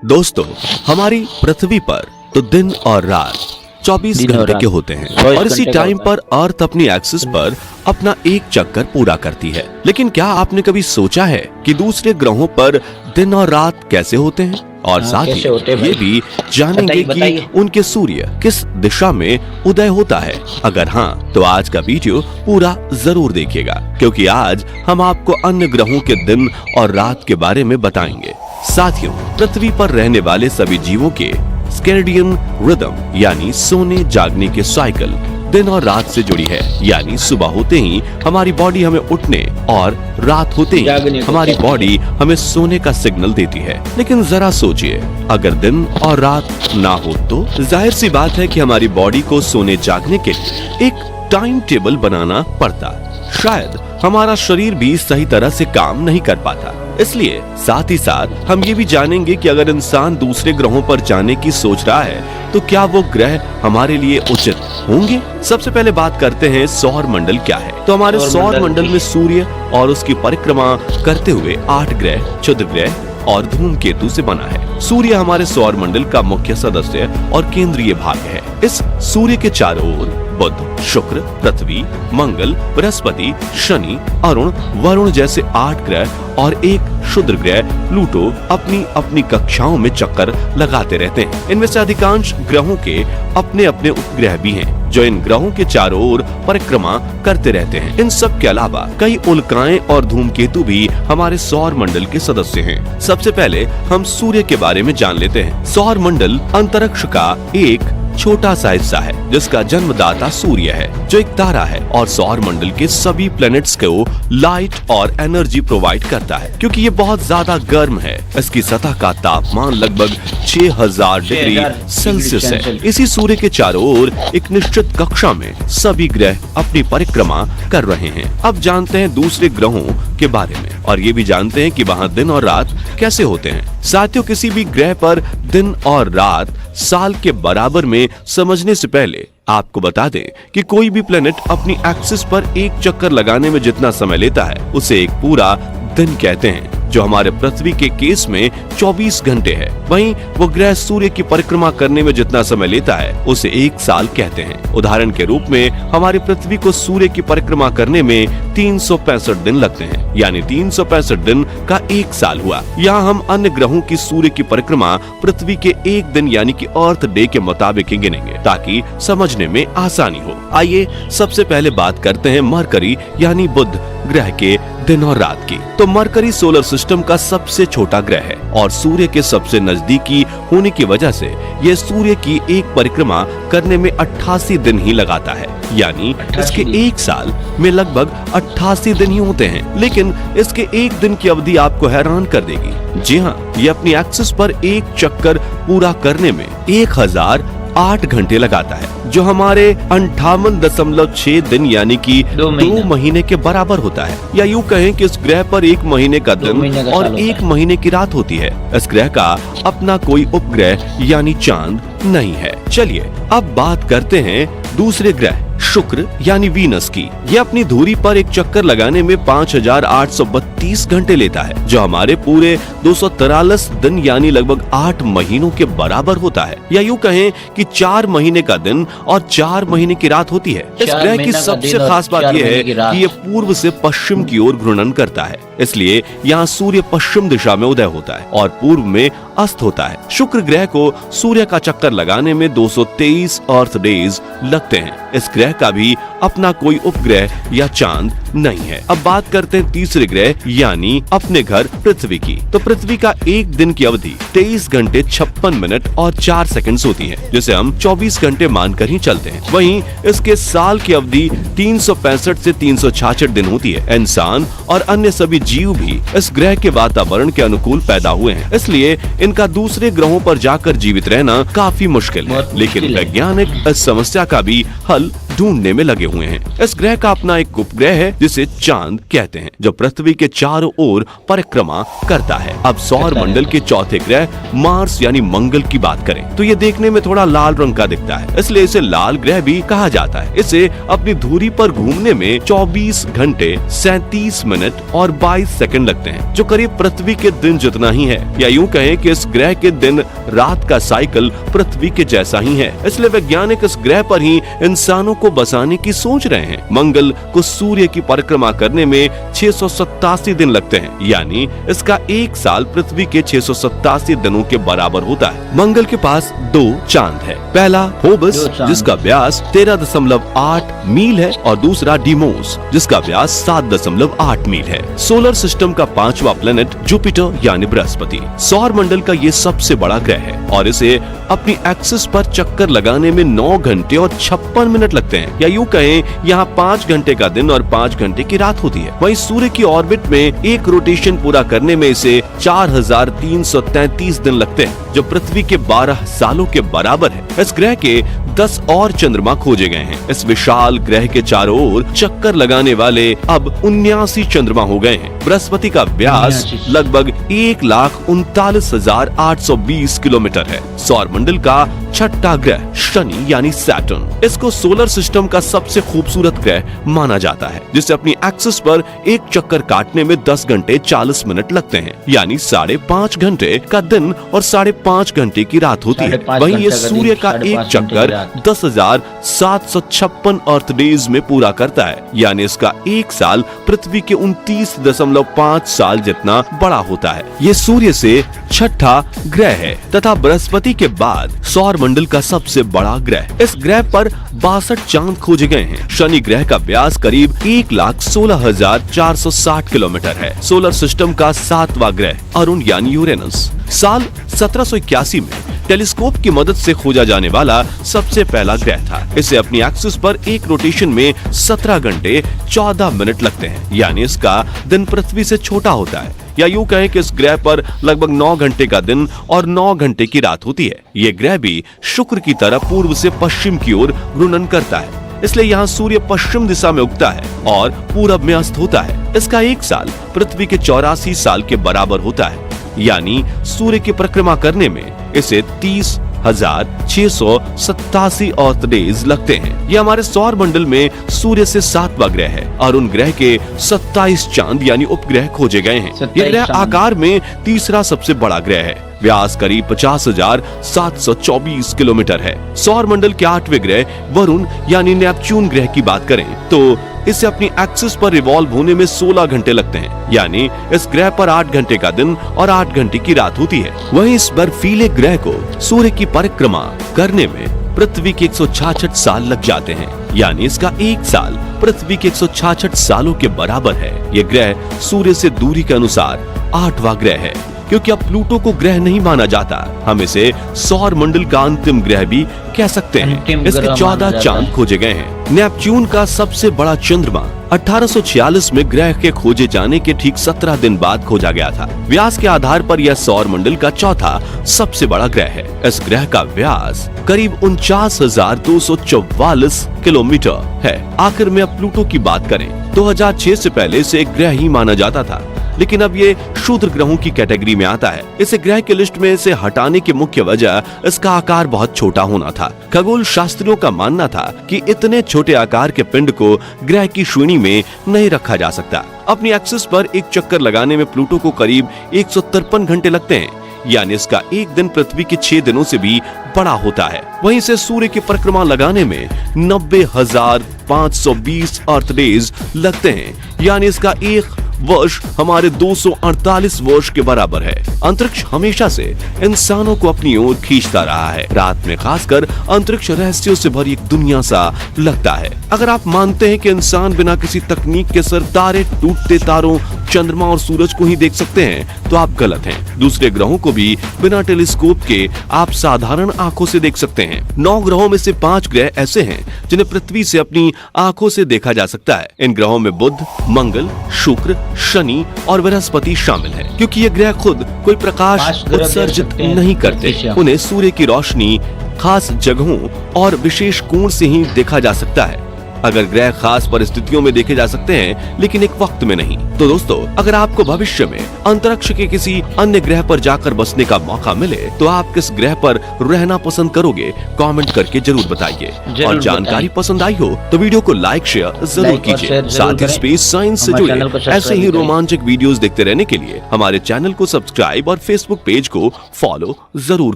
दोस्तों, हमारी पृथ्वी पर तो दिन और रात 24 घंटे के होते हैं और इसी टाइम पर अर्थ अपनी एक्सिस पर अपना एक चक्कर पूरा करती है। लेकिन क्या आपने कभी सोचा है कि दूसरे ग्रहों पर दिन और रात कैसे होते हैं? और साथ ही ये भी जानेंगे कि उनके सूर्य किस दिशा में उदय होता है। अगर हाँ, तो आज का वीडियो पूरा जरूर देखिएगा, क्योंकि आज हम आपको अन्य ग्रहों के दिन और रात के बारे में बताएंगे। साथियों, पृथ्वी पर रहने वाले सभी जीवों के स्केर्डियन रिदम यानी सोने जागने के साइकिल दिन और रात से जुड़ी है। यानी सुबह होते ही हमारी बॉडी हमें उठने और रात होते ही हमारी बॉडी हमें सोने का सिग्नल देती है। लेकिन जरा सोचिए, अगर दिन और रात ना हो तो जाहिर सी बात है कि हमारी बॉडी को सोने जागने के लिए एक टाइम टेबल बनाना पड़ता। शायद हमारा शरीर भी सही तरह से काम नहीं कर पाता। इसलिए साथ ही साथ हम ये भी जानेंगे कि अगर इंसान दूसरे ग्रहों पर जाने की सोच रहा है तो क्या वो ग्रह हमारे लिए उचित होंगे। सबसे पहले बात करते हैं सौर मंडल क्या है। तो हमारे सौर मंडल में सूर्य और उसकी परिक्रमा करते हुए 8 ग्रह, क्षुद्र ग्रह और धूमकेतु से बना है। सूर्य हमारे सौर मंडल का मुख्य सदस्य और केंद्रीय भाग है। इस सूर्य के चारों ओर बुध, शुक्र, पृथ्वी, मंगल, बृहस्पति, शनि, अरुण, वरुण जैसे 8 ग्रह और एक क्षुद्र ग्रह प्लूटो अपनी अपनी कक्षाओं में चक्कर लगाते रहते हैं। इनमें से अधिकांश ग्रहों के अपने अपने उपग्रह भी हैं, जो इन ग्रहों के चारों ओर परिक्रमा करते रहते हैं। इन सब के अलावा कई उल्काएं और धूमकेतु भी हमारे सौर मंडल के सदस्य हैं। सबसे पहले हम सूर्य के बारे में जान लेते हैं। सौर मंडल अंतरिक्ष का एक छोटा सा हिस्सा है, जिसका जन्मदाता सूर्य है, जो एक तारा है और सौर मंडल के सभी प्लैनेट्स को लाइट और एनर्जी प्रोवाइड करता है। क्योंकि ये बहुत ज्यादा गर्म है, इसकी सतह का तापमान लगभग 6000 डिग्री सेल्सियस है। इसी सूर्य के चारों ओर एक निश्चित कक्षा में सभी ग्रह अपनी परिक्रमा कर रहे हैं। अब जानते हैं दूसरे ग्रहों के बारे में और ये भी जानते हैं कि वहाँ दिन और रात कैसे होते हैं। साथियों, किसी भी ग्रह पर दिन और रात साल के बराबर में समझने से पहले आपको बता दें कि कोई भी प्लेनेट अपनी एक्सिस पर एक चक्कर लगाने में जितना समय लेता है उसे एक पूरा दिन कहते हैं, जो हमारे पृथ्वी के केस में 24 घंटे है। वहीं वो ग्रह सूर्य की परिक्रमा करने में जितना समय लेता है उसे एक साल कहते हैं। उदाहरण के रूप में हमारी पृथ्वी को सूर्य की परिक्रमा करने में 365 दिन लगते हैं, यानी 365 दिन का एक साल हुआ। यहाँ हम अन्य ग्रहों की सूर्य की परिक्रमा पृथ्वी के एक दिन यानी कि अर्थ डे के मुताबिक ही गिनेंगे, ताकि समझने में आसानी हो। आइए सबसे पहले बात करते हैं मरकरी यानी बुध ग्रह के दिन और रात की। तो मरकरी सोलर सिस्टम का सबसे छोटा ग्रह है और सूर्य के सबसे नजदीकी होने की वजह से यह सूर्य की एक परिक्रमा करने में 88 दिन ही लगाता है, यानी इसके एक साल में लगभग 88 दिन ही होते हैं। लेकिन इसके एक दिन की अवधि आपको हैरान कर देगी। जी हाँ, ये अपनी एक्सिस पर एक चक्कर पूरा करने में 1008 घंटे लगाता है, जो हमारे 58.6 दिन यानी कि 2 महीने के बराबर होता है। या यूँ कहें कि इस ग्रह पर 1 महीने का दिन और 1 महीने की रात होती है। इस ग्रह का अपना कोई उपग्रह यानी चांद नहीं है। चलिए अब बात करते हैं दूसरे ग्रह शुक्र यानी वीनस की। यह अपनी धुरी पर एक चक्कर लगाने में 5832 घंटे लेता है, जो हमारे पूरे 243 दिन यानी लगभग 8 महीनों के बराबर होता है। या यूँ कहें कि 4 महीने का दिन और 4 महीने की रात होती है। इस ग्रह की सबसे खास बात यह है कि यह पूर्व से पश्चिम की ओर घूर्णन करता है, इसलिए यहाँ सूर्य पश्चिम दिशा में उदय होता है और पूर्व में अस्त होता है। शुक्र ग्रह को सूर्य का चक्कर लगाने में 223 अर्थ डेज लगते हैं। इस ग्रह का भी अपना कोई उपग्रह या चांद नहीं है। अब बात करते हैं तीसरे ग्रह यानी अपने घर पृथ्वी की। तो पृथ्वी का एक दिन की अवधि 23 घंटे 56 मिनट और 4 सेकंड्स होती है, जिसे हम 24 घंटे मानकर ही चलते हैं। वहीं इसके साल की अवधि 365 से 366 दिन होती है। इंसान और अन्य सभी जीव भी इस ग्रह के वातावरण के अनुकूल पैदा हुए हैं, इसलिए इनका दूसरे ग्रहों पर जाकर जीवित रहना काफी मुश्किल है। लेकिन वैज्ञानिक इस समस्या का भी हल ढूंढने में लगे हुए हैं। इस ग्रह का अपना एक उपग्रह है जिसे चांद कहते हैं, जो पृथ्वी के चारों ओर परिक्रमा करता है। अब सौर मंडल के चौथे ग्रह मार्स यानी मंगल की बात करें तो ये देखने में थोड़ा लाल रंग का दिखता है, इसलिए इसे लाल ग्रह भी कहा जाता है। इसे अपनी धुरी पर घूमने में 24 घंटे 37 मिनट और 22 सेकंड लगते हैं, जो करीब पृथ्वी के दिन जितना ही है। या यूं कहें कि इस ग्रह के दिन रात का साइकिल पृथ्वी के जैसा ही है, इसलिए वैज्ञानिक इस ग्रह पर ही इंसानों को बसाने की सोच रहे हैं। मंगल को सूर्य की परिक्रमा करने में 687 दिन लगते हैं, यानी इसका एक साल पृथ्वी के 687 दिनों के बराबर होता है। मंगल के पास 2 चांद है, पहला फोबस जिसका व्यास 13.8 मील है और दूसरा डीमोस जिसका व्यास 7.8 मील है। सोलर सिस्टम का 5वां प्लेनेट जुपिटर यानी बृहस्पति सौर मंडल का ये सबसे बड़ा ग्रह है और इसे अपनी एक्सिस पर चक्कर लगाने में 9 घंटे और 56 मिनट लगते हैं। या यूं कहें यहाँ 5 घंटे का दिन और 5 घंटे की रात होती है। वहीं सूर्य की ऑर्बिट में एक रोटेशन पूरा करने में इसे 4333 दिन लगते हैं, जो पृथ्वी के 12 सालों के बराबर है। इस ग्रह के 10 और चंद्रमा खोजे गए हैं। इस विशाल ग्रह के चारों ओर चक्कर लगाने वाले अब 79 चंद्रमा हो गए हैं। बृहस्पति का व्यास लगभग 1,39,820 किलोमीटर है। सौर मंडल का छठा ग्रह शनि यानी सैटर्न, इसको सोलर सिस्टम का सबसे खूबसूरत ग्रह माना जाता है, जिसे अपनी एक्सिस पर एक चक्कर काटने में 10 घंटे 40 मिनट लगते हैं, यानी 5.5 घंटे का दिन और 5.5 घंटे की रात होती है। वहीं ये सूर्य का एक चक्कर 10,756 अर्थ डेज में पूरा करता है, यानी इसका एक साल पृथ्वी के 29.5 साल जितना बड़ा होता है। ये सूर्य से छठा ग्रह है तथा बृहस्पति के बाद सौर मंडल का सबसे बड़ा ग्रह। इस ग्रह पर 62 चांद खोजे गए हैं। शनि ग्रह का व्यास करीब 1,16,460 किलोमीटर है। सोलर सिस्टम का 7वां ग्रह अरुण यानी यूरेनस साल 1781 में टेलीस्कोप की मदद से खोजा जाने वाला सबसे पहला ग्रह था। इसे अपनी एक्सिस पर एक रोटेशन में 17 घंटे 14 मिनट लगते हैं, यानी इसका दिन पृथ्वी से छोटा होता है। या यूं कहें कि इस ग्रह पर लगभग 9 घंटे का दिन और 9 घंटे की रात होती है। ये ग्रह भी शुक्र की तरह पूर्व से पश्चिम की ओर घूर्णन करता है, इसलिए यहाँ सूर्य पश्चिम दिशा में उगता है और पूरब में अस्त होता है। इसका एक साल पृथ्वी के 84 साल के बराबर होता है, यानी सूर्य की परिक्रमा करने में इसे 30,687 अर्थ डेज लगते हैं। ये हमारे सौर मंडल में सूर्य से 7वां ग्रह है और उन ग्रह के 27 चांद यानी उपग्रह खोजे गए हैं। ये ग्रह आकार में तीसरा सबसे बड़ा ग्रह है। व्यास करीब 50,724 किलोमीटर है। सौर मंडल के 8वें ग्रह वरुण यानी नेपच्यून ग्रह की बात करें तो इसे अपनी एक्सिस पर रिवॉल्व होने में 16 घंटे लगते हैं, यानी इस ग्रह पर 8 घंटे का दिन और 8 घंटे की रात होती है। वहीं इस बर्फीले ग्रह को सूर्य की परिक्रमा करने में पृथ्वी के 166 साल लग जाते हैं, यानी इसका एक साल पृथ्वी के 166 सालों के बराबर है। यह ग्रह सूर्य से दूरी के अनुसार 8वां ग्रह है। क्योंकि अब प्लूटो को ग्रह नहीं माना जाता, हम इसे सौर मंडल का अंतिम ग्रह भी कह सकते हैं। इसके 14 चांद खोजे गए हैं। नेपच्यून का सबसे बड़ा चंद्रमा 1846 में ग्रह के खोजे जाने के ठीक 17 दिन बाद खोजा गया था। व्यास के आधार पर यह सौर मंडल का चौथा सबसे बड़ा ग्रह है। इस ग्रह का व्यास करीब 49,244 किलोमीटर है। आखिर में अब प्लूटो की बात करें 2006 से पहले इसे एक ग्रह ही माना जाता था, लेकिन अब ये क्षुद्र ग्रहों की कैटेगरी में आता है। इसे ग्रह की लिस्ट में से हटाने की मुख्य वजह इसका आकार बहुत छोटा होना था। खगोल शास्त्रियों का मानना था कि इतने छोटे आकार के पिंड को ग्रह की श्रेणी में नहीं रखा जा सकता। अपनी एक्सिस पर एक चक्कर लगाने में प्लूटो को करीब 153 घंटे लगते हैं, यानी इसका एक दिन पृथ्वी के 6 दिनों से भी बड़ा होता है। वहीं से सूर्य की परिक्रमा लगाने में 90,520 अर्थ डेज लगते हैं, यानी इसका एक वर्ष हमारे 248 वर्ष के बराबर है। अंतरिक्ष हमेशा से इंसानों को अपनी ओर खींचता रहा है। रात में खासकर अंतरिक्ष रहस्यों से भरी एक दुनिया सा लगता है। अगर आप मानते हैं कि इंसान बिना किसी तकनीक के सिर्फ तारे, टूटते तारों, चंद्रमा और सूरज को ही देख सकते हैं तो आप गलत हैं। दूसरे ग्रहों को भी बिना टेलीस्कोप के आप साधारण आंखों से देख सकते हैं। 9 ग्रहों में से 5 ग्रह ऐसे हैं जिन्हें पृथ्वी से अपनी आंखों से देखा जा सकता है। इन ग्रहों में बुध, मंगल, शुक्र, शनि और बृहस्पति शामिल है। क्योंकि ये ग्रह खुद कोई प्रकाश उत्सर्जित नहीं करते, उन्हें सूर्य की रोशनी खास जगहों और विशेष कोण से ही देखा जा सकता है। अगर ग्रह खास परिस्थितियों में देखे जा सकते हैं लेकिन एक वक्त में नहीं। तो दोस्तों, अगर आपको भविष्य में अंतरिक्ष के किसी अन्य ग्रह पर जाकर बसने का मौका मिले तो आप किस ग्रह पर रहना पसंद करोगे? कमेंट करके जरूर बताइए। और जानकारी पसंद आई हो तो वीडियो को लाइक शेयर जरूर कीजिए। साथ ही स्पेस साइंस से जुड़े ऐसे ही रोमांचक वीडियोस देखते रहने के लिए हमारे चैनल को सब्सक्राइब और फेसबुक पेज को फॉलो जरूर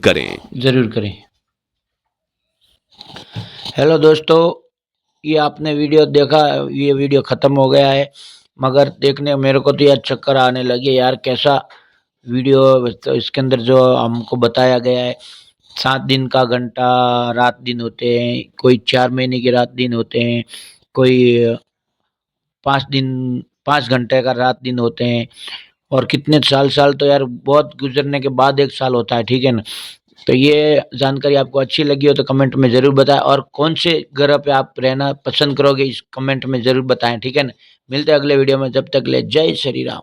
करें। हेलो दोस्तों, ये आपने वीडियो देखा, ये वीडियो खत्म हो गया है, मगर देखने मेरे को तो यार चक्कर आने लगे यार। कैसा वीडियो, तो इसके अंदर जो हमको बताया गया है 7 दिन का घंटा रात दिन होते हैं, कोई 4 महीने के रात दिन होते हैं, कोई 5 घंटे का रात दिन होते हैं, और कितने साल तो यार बहुत गुजरने के बाद 1 साल होता है, ठीक है ना। तो ये जानकारी आपको अच्छी लगी हो तो कमेंट में ज़रूर बताएं, और कौन से ग्रह पे आप रहना पसंद करोगे इस कमेंट में ज़रूर बताएं, ठीक है ना। मिलते हैं अगले वीडियो में, जब तक ले जय श्री राम।